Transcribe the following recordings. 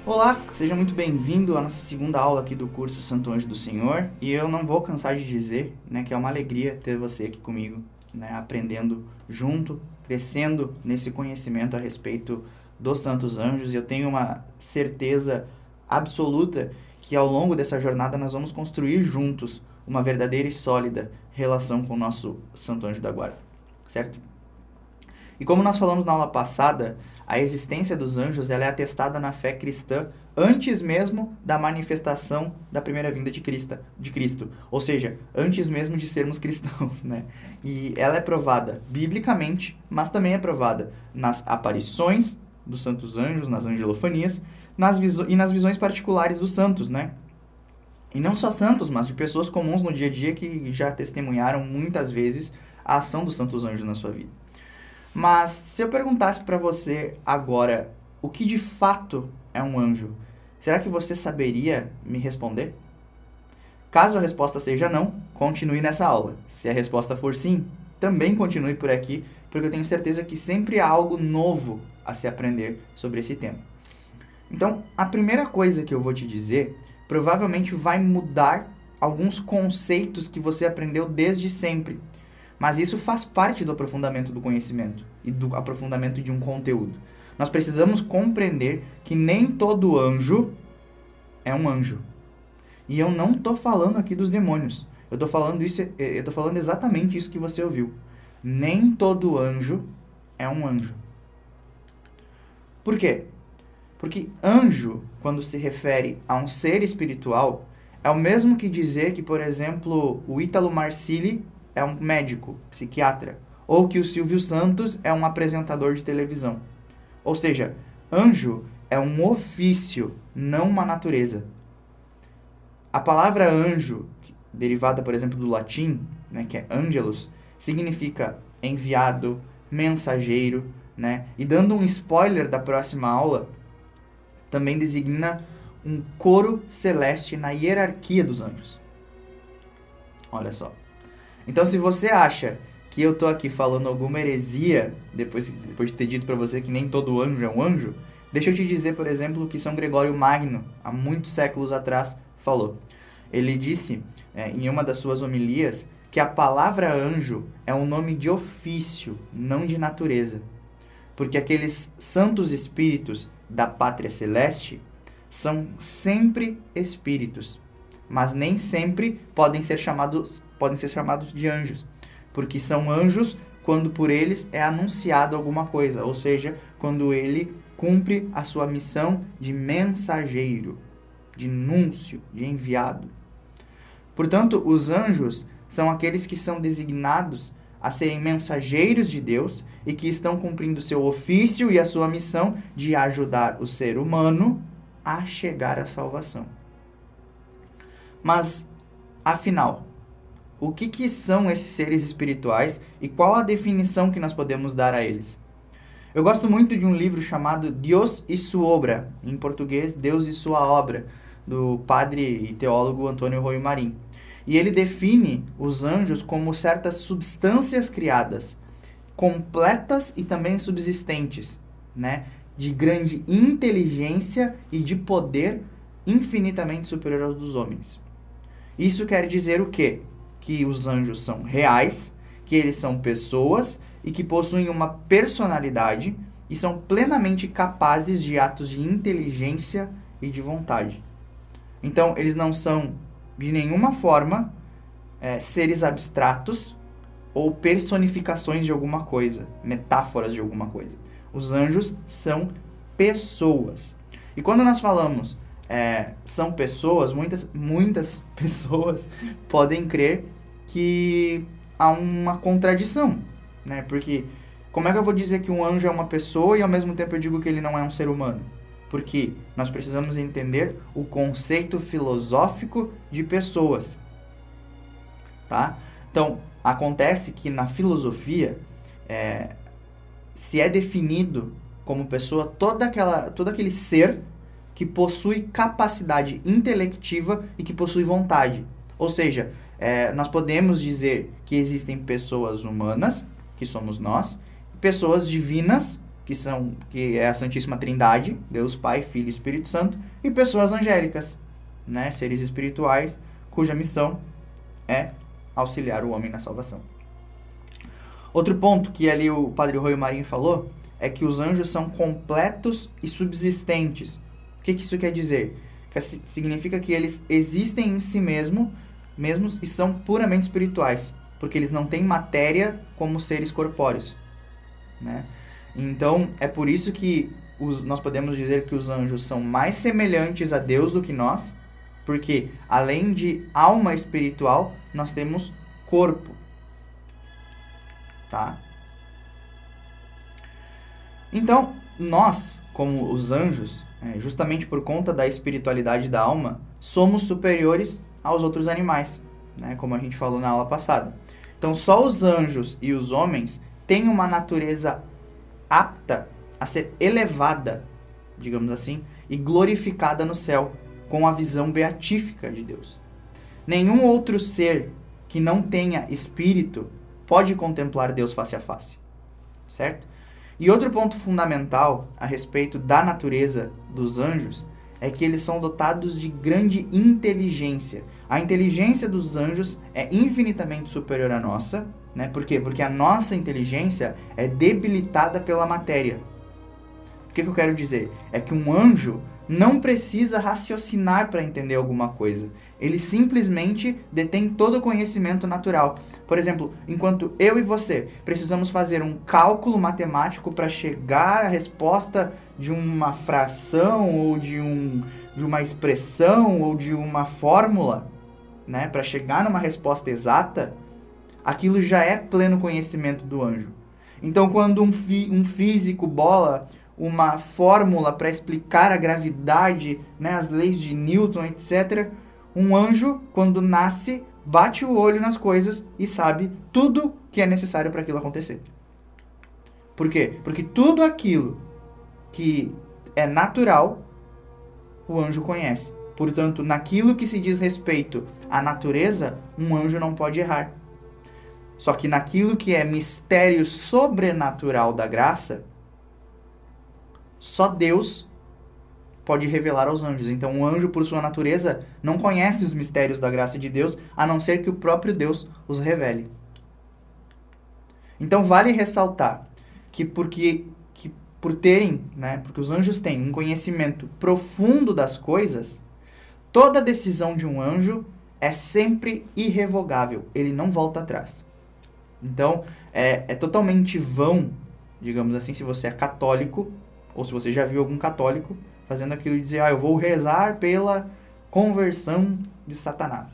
Olá, seja muito bem-vindo à nossa segunda aula aqui do curso Santo Anjo do Senhor. E eu não vou cansar de dizer, que é uma alegria ter você aqui comigo, aprendendo junto, crescendo nesse conhecimento a respeito dos Santos Anjos. E eu tenho uma certeza absoluta que ao longo dessa jornada nós vamos construir juntos uma verdadeira e sólida relação com o nosso Santo Anjo da Guarda, certo? E como nós falamos na aula passada, a existência dos anjos ela é atestada na fé cristã antes mesmo da manifestação da primeira vinda de Cristo. Ou seja, antes mesmo de sermos cristãos, né? E ela é provada biblicamente, mas também é provada nas aparições dos santos anjos, nas angelofanias, e nas visões particulares dos santos, né? E não só santos, mas de pessoas comuns no dia a dia que já testemunharam muitas vezes a ação dos santos anjos na sua vida. Mas se eu perguntasse para você agora o que de fato é um anjo, será que você saberia me responder? Caso a resposta seja não, continue nessa aula. Se a resposta for sim, também continue por aqui, porque eu tenho certeza que sempre há algo novo a se aprender sobre esse tema. Então, a primeira coisa que eu vou te dizer provavelmente vai mudar alguns conceitos que você aprendeu desde sempre. Mas isso faz parte do aprofundamento do conhecimento e do aprofundamento de um conteúdo. Nós precisamos compreender que nem todo anjo é um anjo. E eu não estou falando aqui dos demônios. Eu estou falando exatamente isso que você ouviu. Nem todo anjo é um anjo. Por quê? Porque anjo, quando se refere a um ser espiritual, é o mesmo que dizer que, por exemplo, o Ítalo Marcilli é um médico, psiquiatra, ou que o Silvio Santos é um apresentador de televisão. Ou seja, anjo é um ofício, não uma natureza. A palavra anjo, derivada, por exemplo, do latim, que é angelus, significa enviado, mensageiro, E dando um spoiler da próxima aula, também designa um coro celeste na hierarquia dos anjos. Olha só. Então, se você acha que eu estou aqui falando alguma heresia, depois de ter dito para você que nem todo anjo é um anjo, deixa eu te dizer, por exemplo, o que São Gregório Magno, há muitos séculos atrás, falou. Ele disse, em uma das suas homilias, que a palavra anjo é um nome de ofício, não de natureza. Porque aqueles santos espíritos da pátria celeste são sempre espíritos, mas nem sempre podem ser chamados de anjos, porque são anjos quando por eles é anunciado alguma coisa, ou seja, quando ele cumpre a sua missão de mensageiro, de núncio, de enviado. Portanto, os anjos são aqueles que são designados a serem mensageiros de Deus e que estão cumprindo seu ofício e a sua missão de ajudar o ser humano a chegar à salvação. Mas, afinal, o que são esses seres espirituais e qual a definição que nós podemos dar a eles? Eu gosto muito de um livro chamado Dios y su obra, em português, Deus e sua obra, do padre e teólogo Antônio Royo Marim. E ele define os anjos como certas substâncias criadas, completas e também subsistentes, de grande inteligência e de poder infinitamente superior aos dos homens. Isso quer dizer o quê? Que os anjos são reais, que eles são pessoas e que possuem uma personalidade e são plenamente capazes de atos de inteligência e de vontade. Então, eles não são, de nenhuma forma, seres abstratos ou personificações de alguma coisa, metáforas de alguma coisa. Os anjos são pessoas. E quando nós falamos são pessoas, muitas pessoas podem crer que há uma contradição, Porque como é que eu vou dizer que um anjo é uma pessoa e ao mesmo tempo eu digo que ele não é um ser humano? Porque nós precisamos entender o conceito filosófico de pessoas, tá? Então, acontece que na filosofia se é definido como pessoa todo aquele ser que possui capacidade intelectiva e que possui vontade. Ou seja, nós podemos dizer que existem pessoas humanas, que somos nós, pessoas divinas, que é a Santíssima Trindade, Deus Pai, Filho e Espírito Santo, e pessoas angélicas, né, seres espirituais, cuja missão é auxiliar o homem na salvação. Outro ponto que ali o Padre Roio Marinho falou é que os anjos são completos e subsistentes. O que isso quer dizer? Significa que eles existem em si mesmos e são puramente espirituais, porque eles não têm matéria como seres corpóreos, né? Então, é por isso que nós podemos dizer que os anjos são mais semelhantes a Deus do que nós, porque além de alma espiritual, nós temos corpo, tá? Então, nós, como os anjos, justamente por conta da espiritualidade da alma, somos superiores aos outros animais, né? Como a gente falou na aula passada. Então, só os anjos e os homens têm uma natureza apta a ser elevada, digamos assim, e glorificada no céu, com a visão beatífica de Deus. Nenhum outro ser que não tenha espírito pode contemplar Deus face a face, certo? E outro ponto fundamental a respeito da natureza dos anjos é que eles são dotados de grande inteligência. A inteligência dos anjos é infinitamente superior à nossa, né? Por quê? Porque a nossa inteligência é debilitada pela matéria. O que eu quero dizer? É que um anjo não precisa raciocinar para entender alguma coisa. Ele simplesmente detém todo o conhecimento natural. Por exemplo, enquanto eu e você precisamos fazer um cálculo matemático para chegar à resposta de uma fração ou de uma expressão ou de uma fórmula, né, para chegar numa resposta exata, aquilo já é pleno conhecimento do anjo. Então, quando um físico bola uma fórmula para explicar a gravidade, né, as leis de Newton, etc., um anjo, quando nasce, bate o olho nas coisas e sabe tudo que é necessário para aquilo acontecer. Por quê? Porque tudo aquilo que é natural, o anjo conhece. Portanto, naquilo que se diz respeito à natureza, um anjo não pode errar. Só que naquilo que é mistério sobrenatural da graça, só Deus pode revelar aos anjos. Então, o anjo, por sua natureza, não conhece os mistérios da graça de Deus, a não ser que o próprio Deus os revele. Então, vale ressaltar que porque os anjos têm um conhecimento profundo das coisas, toda decisão de um anjo é sempre irrevogável. Ele não volta atrás. Então, é totalmente vão, digamos assim, se você é católico, ou se você já viu algum católico fazendo aquilo de dizer, eu vou rezar pela conversão de Satanás.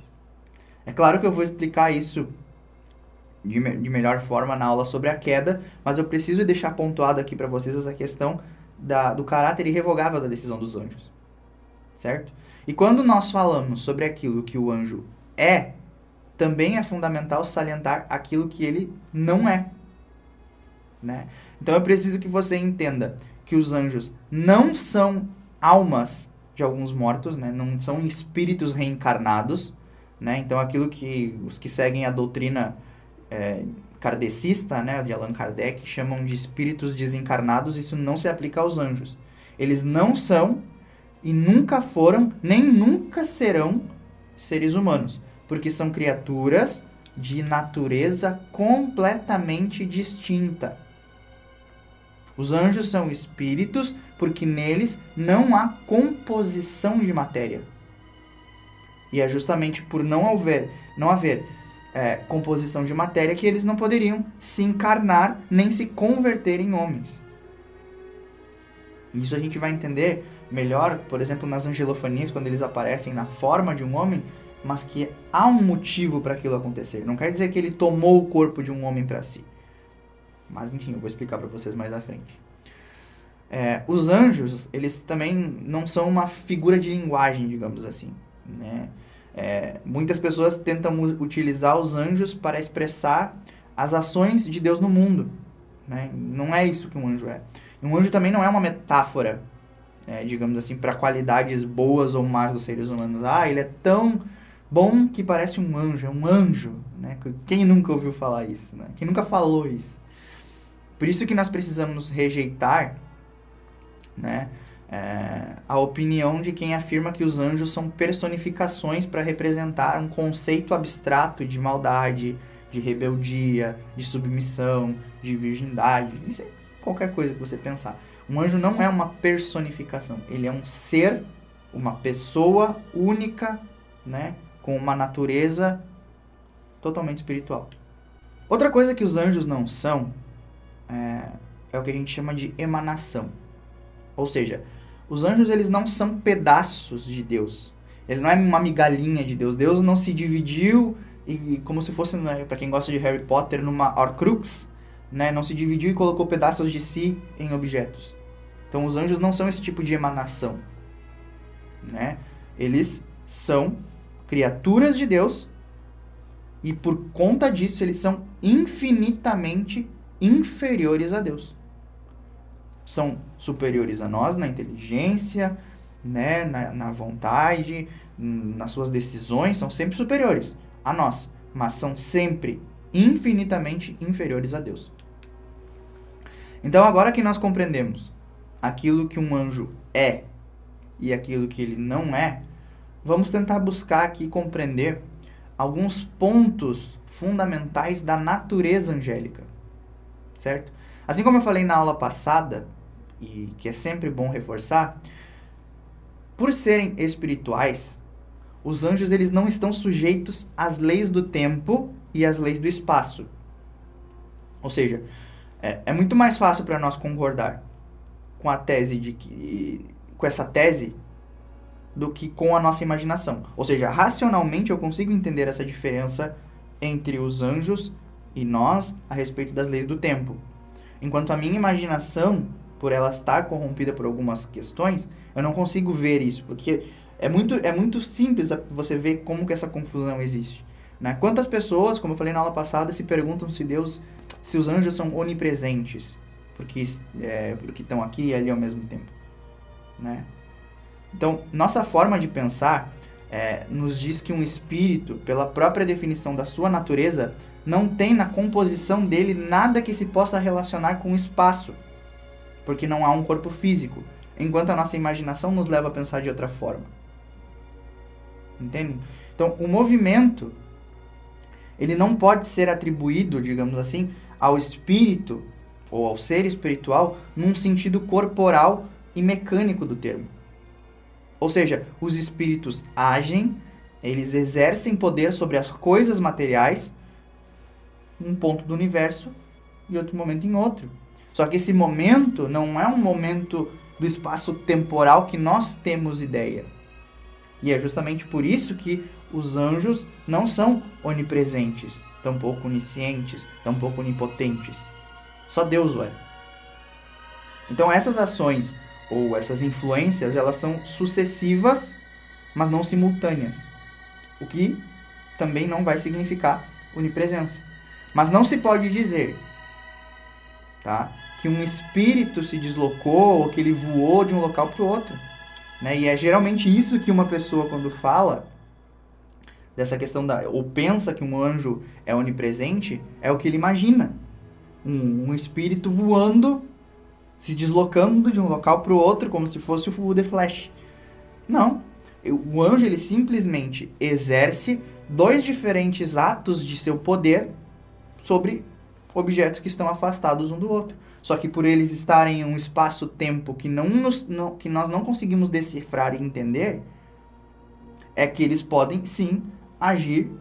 É claro que eu vou explicar isso de melhor forma na aula sobre a queda, mas eu preciso deixar pontuado aqui para vocês essa questão do caráter irrevogável da decisão dos anjos, certo? E quando nós falamos sobre aquilo que o anjo é, também é fundamental salientar aquilo que ele não é, né? Então eu preciso que você entenda que os anjos não são almas de alguns mortos, né? Não são espíritos reencarnados, né? Então aquilo que os que seguem a doutrina kardecista, né, de Allan Kardec, chamam de espíritos desencarnados, isso não se aplica aos anjos. Eles não são e nunca foram, nem nunca serão seres humanos, porque são criaturas de natureza completamente distinta. Os anjos são espíritos porque neles não há composição de matéria. E é justamente por não haver composição de matéria que eles não poderiam se encarnar nem se converter em homens. Isso a gente vai entender melhor, por exemplo, nas angelofanias, quando eles aparecem na forma de um homem, mas que há um motivo para aquilo acontecer. Não quer dizer que ele tomou o corpo de um homem para si. Mas, enfim, eu vou explicar para vocês mais à frente. Os anjos, eles também não são uma figura de linguagem, digamos assim, né? Muitas pessoas tentam utilizar os anjos para expressar as ações de Deus no mundo, né? Não é isso que um anjo é. Um anjo também não é uma metáfora, digamos assim, para qualidades boas ou más dos seres humanos. Ele é tão bom que parece é um anjo, né? Quem nunca ouviu falar isso, né? Quem nunca falou isso? Por isso que nós precisamos rejeitar, né, a opinião de quem afirma que os anjos são personificações para representar um conceito abstrato de maldade, de rebeldia, de submissão, de virgindade, qualquer coisa que você pensar. Um anjo não é uma personificação, ele é um ser, uma pessoa única, né, com uma natureza totalmente espiritual. Outra coisa que os anjos não são é o que a gente chama de emanação. Ou seja, os anjos eles não são pedaços de Deus. Ele não é uma migalhinha de Deus. Deus não se dividiu e como se fosse, né, para quem gosta de Harry Potter, numa Horcrux, né, não se dividiu e colocou pedaços de si em objetos. Então os anjos não são esse tipo de emanação, né? Eles são criaturas de Deus e por conta disso eles são infinitamente inferiores a Deus. São superiores a nós na inteligência, né, na vontade, nas suas decisões, são sempre superiores a nós, mas são sempre infinitamente inferiores a Deus. Então, agora que nós compreendemos aquilo que um anjo é e aquilo que ele não é, vamos tentar buscar aqui compreender alguns pontos fundamentais da natureza angélica, certo? Assim como eu falei na aula passada, e que é sempre bom reforçar, por serem espirituais, os anjos eles não estão sujeitos às leis do tempo e às leis do espaço. Ou seja, é muito mais fácil para nós concordar com a tese com essa tese do que com a nossa imaginação. Ou seja, racionalmente eu consigo entender essa diferença entre os anjos e nós a respeito das leis do tempo. Enquanto a minha imaginação, por ela estar corrompida por algumas questões, eu não consigo ver isso, porque é muito simples você ver como que essa confusão existe, né? Quantas pessoas, como eu falei na aula passada, se perguntam se os anjos são onipresentes, porque estão aqui e ali ao mesmo tempo, né? Então, nossa forma de pensar nos diz que um espírito, pela própria definição da sua natureza, não tem na composição dele nada que se possa relacionar com o espaço, porque não há um corpo físico, enquanto a nossa imaginação nos leva a pensar de outra forma. Entende? Então, o movimento, ele não pode ser atribuído, digamos assim, ao espírito ou ao ser espiritual num sentido corporal e mecânico do termo. Ou seja, os espíritos agem, eles exercem poder sobre as coisas materiais, um ponto do universo e outro momento em outro. Só que esse momento não é um momento do espaço temporal que nós temos ideia. E é justamente por isso que os anjos não são onipresentes, tampouco oniscientes, tampouco onipotentes. Só Deus o é. Então essas ações ou essas influências, elas são sucessivas, mas não simultâneas. O que também não vai significar onipresença. Mas não se pode dizer, tá, que um espírito se deslocou ou que ele voou de um local para o outro, né? E é geralmente isso que uma pessoa, quando fala dessa questão ou pensa que um anjo é onipresente, é o que ele imagina. Um espírito voando, se deslocando de um local para o outro, como se fosse o The Flash. Não. O anjo, ele simplesmente exerce dois diferentes atos de seu poder sobre objetos que estão afastados um do outro. Só que por eles estarem em um espaço-tempo que que nós não conseguimos decifrar e entender, é que eles podem, sim, agir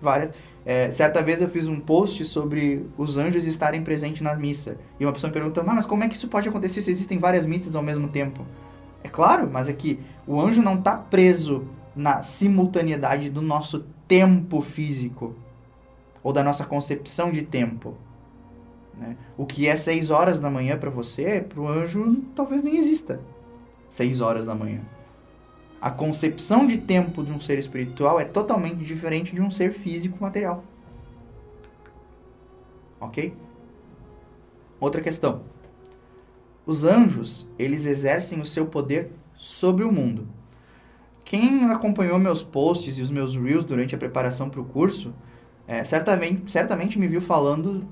várias... certa vez eu fiz um post sobre os anjos estarem presentes nas missas. E uma pessoa me perguntou, mas como é que isso pode acontecer se existem várias missas ao mesmo tempo? É claro, mas é que o anjo não está preso na simultaneidade do nosso tempo físico, ou da nossa concepção de tempo, né? O que é 6 horas da manhã para você, para o anjo talvez nem exista 6 horas da manhã. A concepção de tempo de um ser espiritual é totalmente diferente de um ser físico material. Ok? Outra questão. Os anjos, eles exercem o seu poder sobre o mundo. Quem acompanhou meus posts e os meus reels durante a preparação para o curso, certamente me viu falando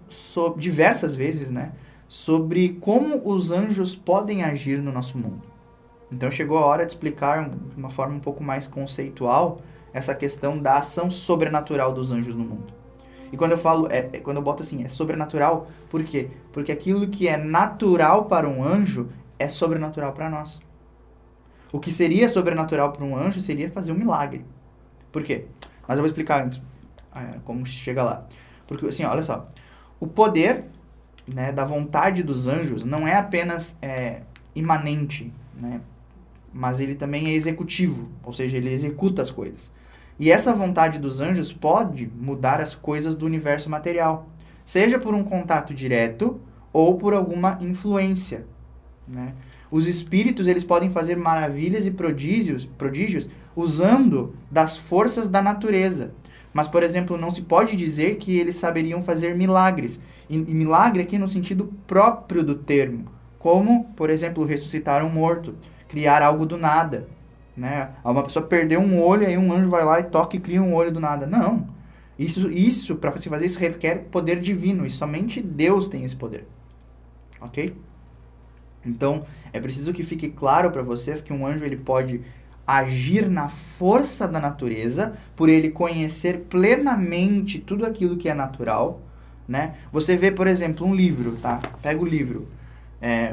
diversas vezes, né, sobre como os anjos podem agir no nosso mundo. Então chegou a hora de explicar de uma forma um pouco mais conceitual essa questão da ação sobrenatural dos anjos no mundo. E quando eu falo, quando eu boto assim, é sobrenatural, por quê? Porque aquilo que é natural para um anjo é sobrenatural para nós. O que seria sobrenatural para um anjo seria fazer um milagre. Por quê? Mas eu vou explicar antes como chega lá. Porque, assim, olha só. O poder, né, da vontade dos anjos não é apenas imanente, né, mas ele também é executivo, ou seja, ele executa as coisas. E essa vontade dos anjos pode mudar as coisas do universo material, seja por um contato direto ou por alguma influência, né? Os espíritos, eles podem fazer maravilhas e prodígios usando das forças da natureza. Mas, por exemplo, não se pode dizer que eles saberiam fazer milagres. E milagre aqui no sentido próprio do termo. Como, por exemplo, ressuscitar um morto, criar algo do nada, né? Uma pessoa perdeu um olho, aí um anjo vai lá e toca e cria um olho do nada. Não. Isso para se fazer isso requer poder divino. E somente Deus tem esse poder. Ok? Então, é preciso que fique claro para vocês que um anjo ele pode agir na força da natureza, por ele conhecer plenamente tudo aquilo que é natural, né? Você vê, por exemplo, um livro, tá? Pega o livro.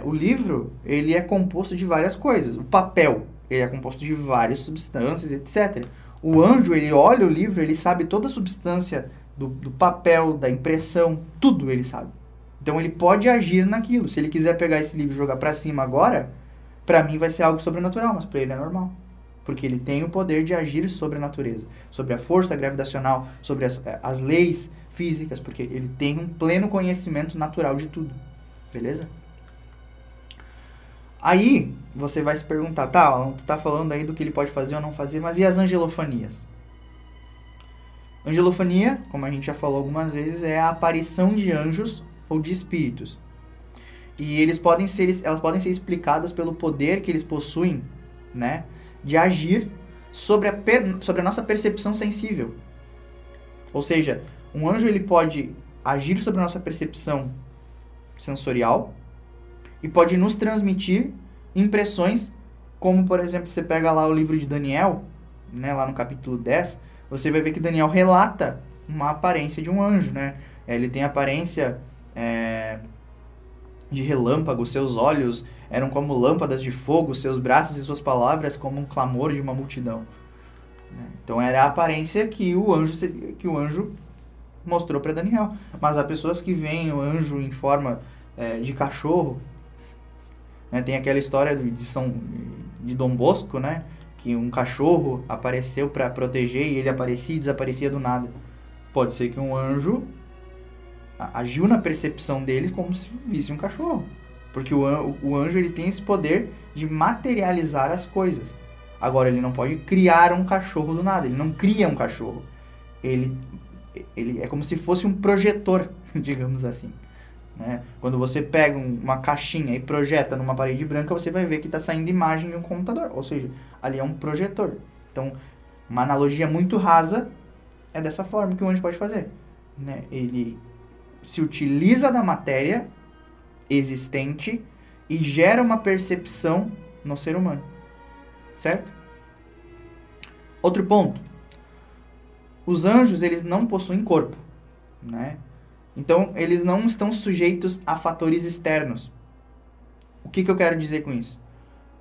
O livro, ele é composto de várias coisas. O papel, ele é composto de várias substâncias, etc. O anjo, ele olha o livro, ele sabe toda a substância do papel, da impressão, tudo ele sabe. Então, ele pode agir naquilo. Se ele quiser pegar esse livro e jogar para cima agora, para mim vai ser algo sobrenatural, mas para ele é normal. Porque ele tem o poder de agir sobre a natureza, sobre a força gravitacional, sobre as leis físicas, porque ele tem um pleno conhecimento natural de tudo. Beleza? Aí, você vai se perguntar, tu tá falando aí do que ele pode fazer ou não fazer, mas e as angelofanias? Angelofania, como a gente já falou algumas vezes, é a aparição de anjos ou de espíritos. E elas podem ser explicadas pelo poder que eles possuem, né, de agir sobre a nossa percepção sensível. Ou seja, um anjo ele pode agir sobre a nossa percepção sensorial e pode nos transmitir impressões, como, por exemplo, você pega lá o livro de Daniel, né, lá no capítulo 10, você vai ver que Daniel relata uma aparência de um anjo, né? Ele tem a aparência de relâmpago, seus olhos eram como lâmpadas de fogo, seus braços e suas palavras como um clamor de uma multidão. Né? Então era a aparência que o anjo mostrou para Daniel. Mas há pessoas que veem o anjo em forma de cachorro. Né? Tem aquela história de Dom Bosco, né? Que um cachorro apareceu para proteger e ele aparecia e desaparecia do nada. Pode ser que um anjo agiu na percepção dele como se visse um cachorro. Porque o anjo ele tem esse poder de materializar as coisas. Agora, ele não pode criar um cachorro do nada. Ele não cria um cachorro. Ele é como se fosse um projetor, digamos assim. Né? Quando você pega uma caixinha e projeta numa parede branca, você vai ver que está saindo imagem de um computador. Ou seja, ali é um projetor. Então, uma analogia muito rasa é dessa forma que o anjo pode fazer. Né? Ele se utiliza da matéria existente e gera uma percepção no ser humano. Certo? Outro ponto. Os anjos, eles não possuem corpo. Né? Então, eles não estão sujeitos a fatores externos. O que eu quero dizer com isso?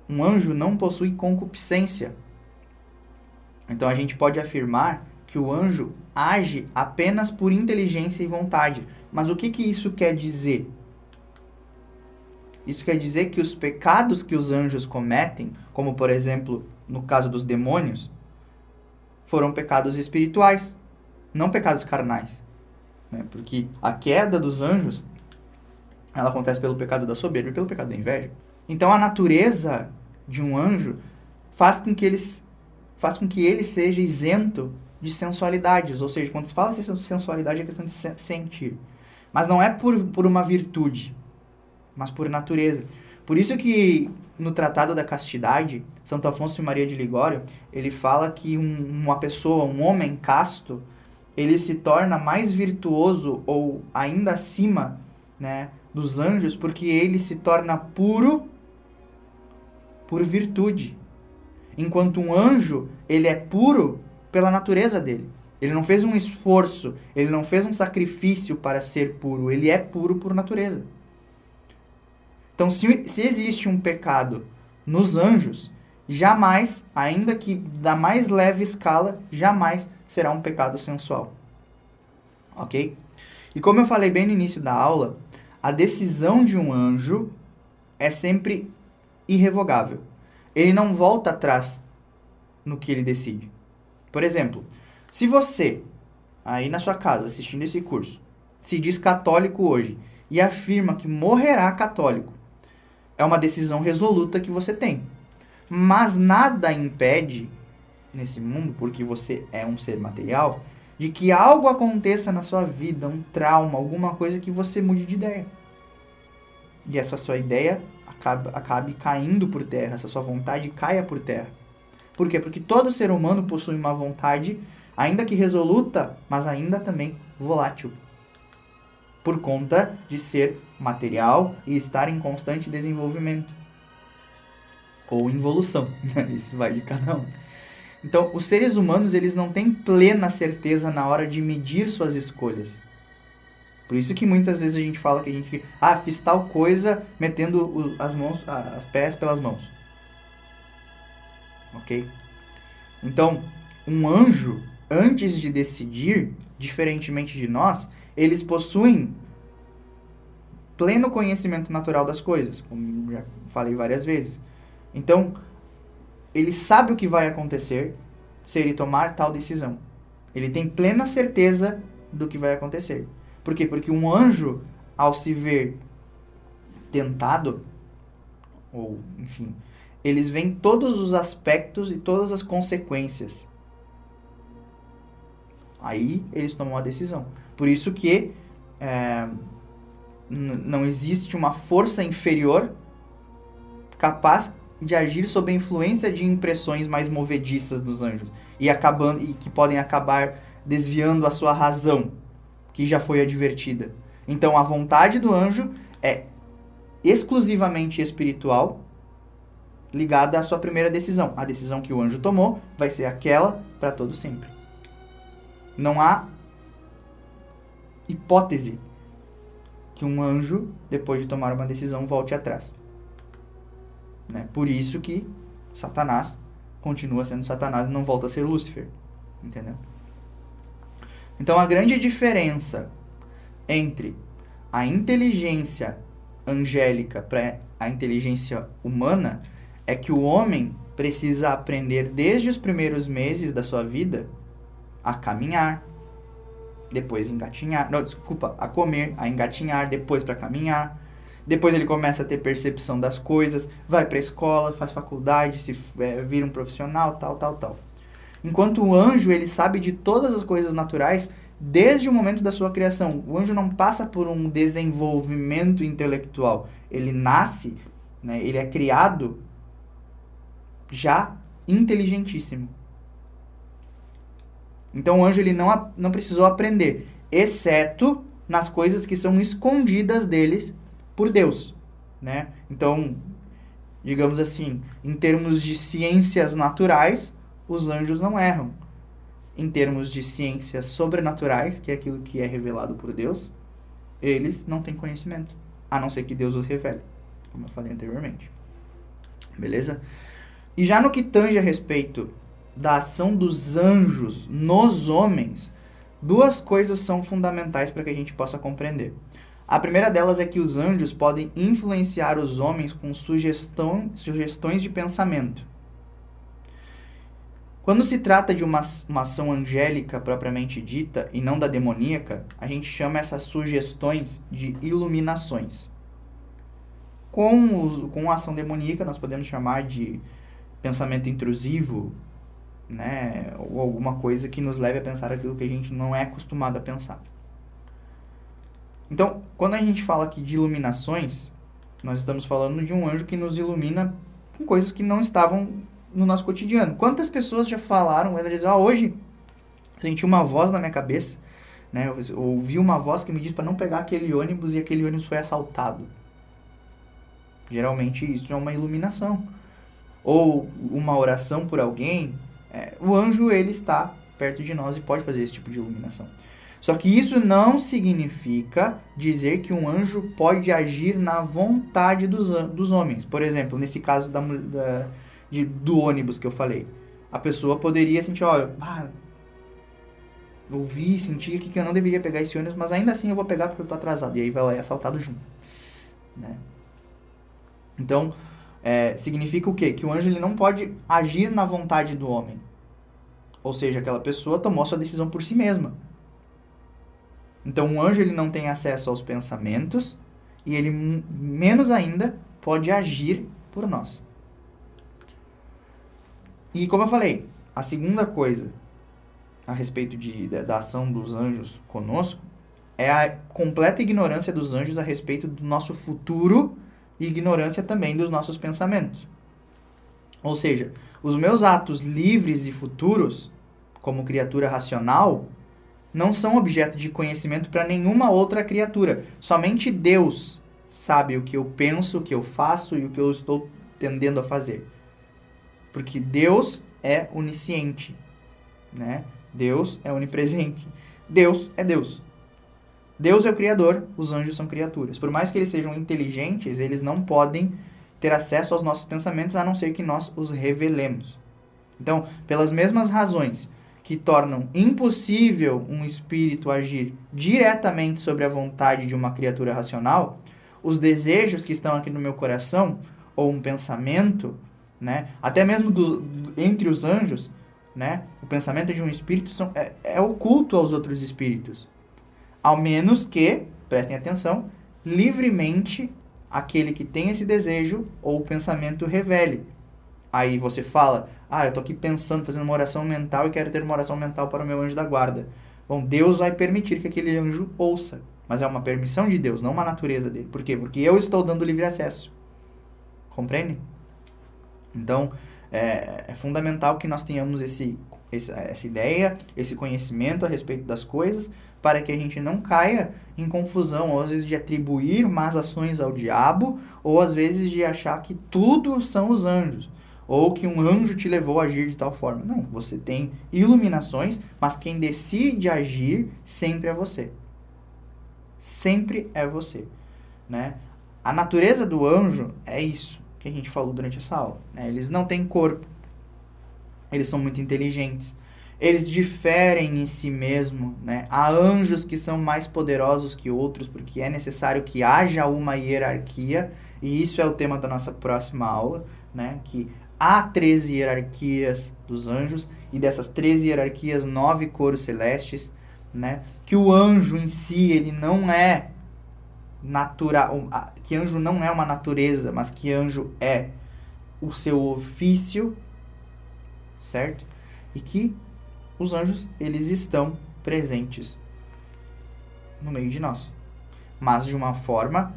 Um anjo não possui concupiscência. Então, a gente pode afirmar que o anjo age apenas por inteligência e vontade. Mas o que isso quer dizer? Isso quer dizer que os pecados que os anjos cometem, como por exemplo, no caso dos demônios, foram pecados espirituais, não pecados carnais. Né? Porque a queda dos anjos, ela acontece pelo pecado da soberba e pelo pecado da inveja. Então a natureza de um anjo faz com que ele seja isento de sensualidades. Ou seja, quando se fala de sensualidade é questão de sentir. Mas não é por uma virtude, mas por natureza. Por isso que no Tratado da Castidade, Santo Afonso e Maria de Ligório, ele fala que uma pessoa, um homem casto, ele se torna mais virtuoso ou ainda acima, né, dos anjos, porque ele se torna puro por virtude. Enquanto um anjo, ele é puro pela natureza dele. Ele não fez um esforço, ele não fez um sacrifício para ser puro, ele é puro por natureza. Então, se existe um pecado nos anjos, jamais, ainda que da mais leve escala, jamais será um pecado sensual. Ok? E como eu falei bem no início da aula, a decisão de um anjo é sempre irrevogável. Ele não volta atrás no que ele decide. Por exemplo, se você, aí na sua casa, assistindo esse curso, se diz católico hoje e afirma que morrerá católico, é uma decisão resoluta que você tem. Mas nada impede, nesse mundo, porque você é um ser material, de que algo aconteça na sua vida, um trauma, alguma coisa que você mude de ideia. E essa sua ideia acabe caindo por terra, essa sua vontade caia por terra. Por quê? Porque todo ser humano possui uma vontade, ainda que resoluta, mas ainda também volátil. Por conta de ser material e estar em constante desenvolvimento. Ou involução, né? Isso vai de cada um. Então, os seres humanos, eles não têm plena certeza na hora de medir suas escolhas. Por isso que muitas vezes a gente fala que a gente, fiz tal coisa metendo os pés pelas mãos. Ok? Então, um anjo, antes de decidir, diferentemente de nós, eles possuem pleno conhecimento natural das coisas, como já falei várias vezes. Então, ele sabe o que vai acontecer se ele tomar tal decisão. Ele tem plena certeza do que vai acontecer. Por quê? Porque um anjo, ao se ver tentado, ou enfim, eles veem todos os aspectos e todas as consequências. Aí eles tomam a decisão. Por isso que não existe uma força inferior capaz de agir sob a influência de impressões mais movediças dos anjos e que podem acabar desviando a sua razão, que já foi advertida. Então, a vontade do anjo é exclusivamente espiritual, ligada à sua primeira decisão. A decisão que o anjo tomou vai ser aquela para todo sempre. Não há hipótese que um anjo, depois de tomar uma decisão, volte atrás. Né? Por isso que Satanás continua sendo Satanás e não volta a ser Lúcifer. Entendeu? Então, a grande diferença entre a inteligência angélica para a inteligência humana é que o homem precisa aprender desde os primeiros meses da sua vida a caminhar, depois engatinhar, a comer, a engatinhar, depois para caminhar. Depois ele começa a ter percepção das coisas, vai para a escola, faz faculdade, vira um profissional, tal. Enquanto o anjo, ele sabe de todas as coisas naturais desde o momento da sua criação. O anjo não passa por um desenvolvimento intelectual. Ele nasce, né, ele é criado já inteligentíssimo. Então o anjo ele não precisou aprender, exceto nas coisas que são escondidas deles por Deus, né? Então, digamos assim, em termos de ciências naturais, os anjos não erram. Em termos de ciências sobrenaturais, que é aquilo que é revelado por Deus, eles não têm conhecimento, a não ser que Deus os revele, como eu falei anteriormente. Beleza? E já no que tange a respeito da ação dos anjos nos homens, duas coisas são fundamentais para que a gente possa compreender. A primeira delas é que os anjos podem influenciar os homens com sugestões de pensamento. Quando se trata de uma ação angélica propriamente dita, e não da demoníaca, a gente chama essas sugestões de iluminações. Com a ação demoníaca, nós podemos chamar de pensamento intrusivo, né? Ou alguma coisa que nos leve a pensar aquilo que a gente não é acostumado a pensar. Então, quando a gente fala aqui de iluminações, nós estamos falando de um anjo que nos ilumina com coisas que não estavam no nosso cotidiano. Quantas pessoas já falaram, elas dizem, hoje senti uma voz na minha cabeça, né? Eu ouvi uma voz que me disse para não pegar aquele ônibus e aquele ônibus foi assaltado. Geralmente isso é uma iluminação. Ou uma oração por alguém, o anjo ele está perto de nós e pode fazer esse tipo de iluminação. Só que isso não significa dizer que um anjo pode agir na vontade dos homens. Por exemplo, nesse caso do ônibus que eu falei. A pessoa poderia sentir, ouvi, senti aqui que eu não deveria pegar esse ônibus, mas ainda assim eu vou pegar porque eu tô atrasado. E aí vai lá e é assaltado junto. Né? Então, significa o quê? Que o anjo ele não pode agir na vontade do homem. Ou seja, aquela pessoa tomou sua decisão por si mesma. Então, o anjo ele não tem acesso aos pensamentos e ele, menos ainda, pode agir por nós. E como eu falei, a segunda coisa a respeito da ação dos anjos conosco é a completa ignorância dos anjos a respeito do nosso futuro e ignorância também dos nossos pensamentos. Ou seja, os meus atos livres e futuros, como criatura racional, não são objeto de conhecimento para nenhuma outra criatura. Somente Deus sabe o que eu penso, o que eu faço e o que eu estou tendendo a fazer. Porque Deus é onisciente, né? Deus é onipresente. Deus é Deus. Deus é o Criador, os anjos são criaturas. Por mais que eles sejam inteligentes, eles não podem ter acesso aos nossos pensamentos, a não ser que nós os revelemos. Então, pelas mesmas razões que tornam impossível um espírito agir diretamente sobre a vontade de uma criatura racional, os desejos que estão aqui no meu coração, ou um pensamento, né, até mesmo entre os anjos, né, o pensamento de um espírito é oculto aos outros espíritos. Ao menos que, prestem atenção, livremente aquele que tem esse desejo ou pensamento revele. Aí você fala, eu estou aqui pensando, fazendo uma oração mental e quero ter uma oração mental para o meu anjo da guarda. Bom, Deus vai permitir que aquele anjo ouça. Mas é uma permissão de Deus, não uma natureza dele. Por quê? Porque eu estou dando livre acesso. Compreende? Então, é fundamental que nós tenhamos essa ideia, esse conhecimento a respeito das coisas, para que a gente não caia em confusão, ou às vezes de atribuir más ações ao diabo, ou às vezes de achar que tudo são os anjos, ou que um anjo te levou a agir de tal forma. Não, você tem iluminações, mas quem decide agir sempre é você. Sempre é você, né? A natureza do anjo é isso que a gente falou durante essa aula, né? Eles não têm corpo, eles são muito inteligentes, eles diferem em si mesmo, né? Há anjos que são mais poderosos que outros, porque é necessário que haja uma hierarquia, e isso é o tema da nossa próxima aula, né? Que há 13 hierarquias dos anjos, e dessas 13 hierarquias, 9 coros celestes, né? Que o anjo em si, ele não é natural, que anjo não é uma natureza, mas que anjo é o seu ofício, certo? E que os anjos, eles estão presentes no meio de nós, mas de uma forma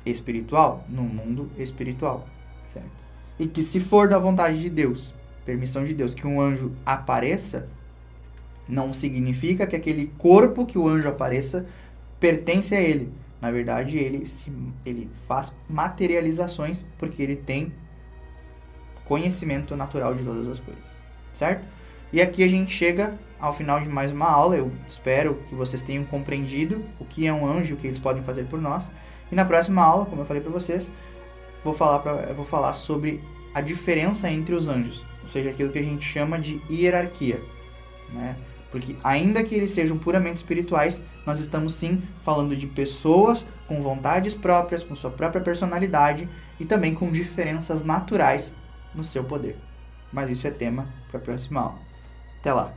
espiritual, no mundo espiritual, certo? E que se for da vontade de Deus, permissão de Deus, que um anjo apareça, não significa que aquele corpo que o anjo apareça pertence a ele. Na verdade, ele faz materializações porque ele tem conhecimento natural de todas as coisas, certo? E aqui a gente chega ao final de mais uma aula. Eu espero que vocês tenham compreendido o que é um anjo e o que eles podem fazer por nós. E na próxima aula, como eu falei para vocês, eu vou falar sobre a diferença entre os anjos, ou seja, aquilo que a gente chama de hierarquia, né? Porque ainda que eles sejam puramente espirituais, nós estamos sim falando de pessoas com vontades próprias, com sua própria personalidade e também com diferenças naturais no seu poder. Mas isso é tema para a próxima aula. Até lá!